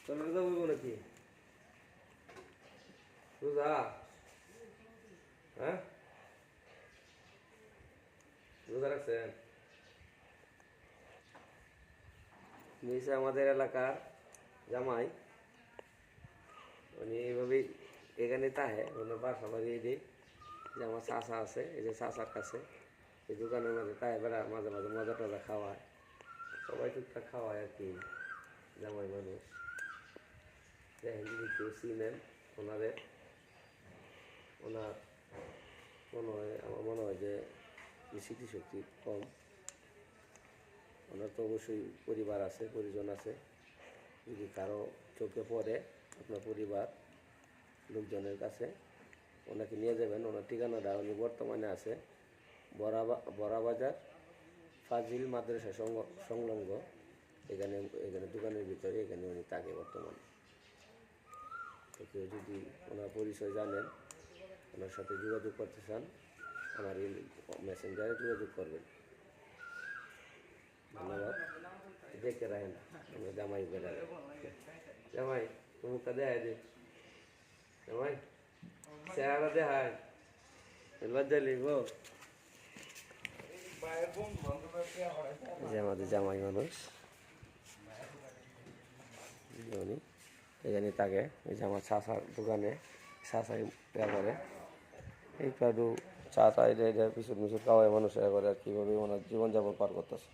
চলে যাবো নাকি রোজা? হ্যাঁ, রোজা রাখছেন? নিচে আমাদের এলাকার জামাই, উনি এইভাবেই এখানে তাহে ওনার বাসা বাড়ি দিই যে আমার চাষা আছে, এই যে চাষার কাছে এই দোকানের মধ্যে তাই বেড়া মাঝে মাঝে মজা টজা খাওয়ায়, সবাই টুকটাক খাওয়ায় আর কি। জামাই মানুষ দেখেন যদি কেউ চিনেন ওনারে, ওনার মনে হয়, আমার মনে হয় যে স্মৃতিশক্তি কম। ওনার তো অবশ্যই পরিবার আছে, পরিজন আছে। যদি কারো চোখে পড়ে আপনার পরিবার লোকজনের কাছে, ওনাকে নিয়ে যাবেন। ওনার ঠিকানাটা, উনি বর্তমানে আছে বড়াবাজার ফাজিল মাদ্রাসা সংলগ্ন, এখানে এখানে দোকানের ভিতরে এখানে উনি থাকে বর্তমানে। তো কেউ যদি ওনার পরিচয় জানেন, ওনার সাথে যোগাযোগ করতে চান, আমার এই মেসেঞ্জারে যোগাযোগ করবেন। ধন্যবাদ। দেখে রাখেন আমরা জামাই বেড়া জামাই মুখটা দেখায় দে, জামাই চেহারা দেখায়, লজ্জা লিব যে আমাদের জামাই মানুষ উনি এখানে থাকে। এই যে আমার চাষার দোকানে চাষাই ব্যাপারে এই একটু চা টা এটা পিছুর মিছুর খাওয়ায় মানুষ করে আর কীভাবে ওনার জীবনযাপন পার করতেছে।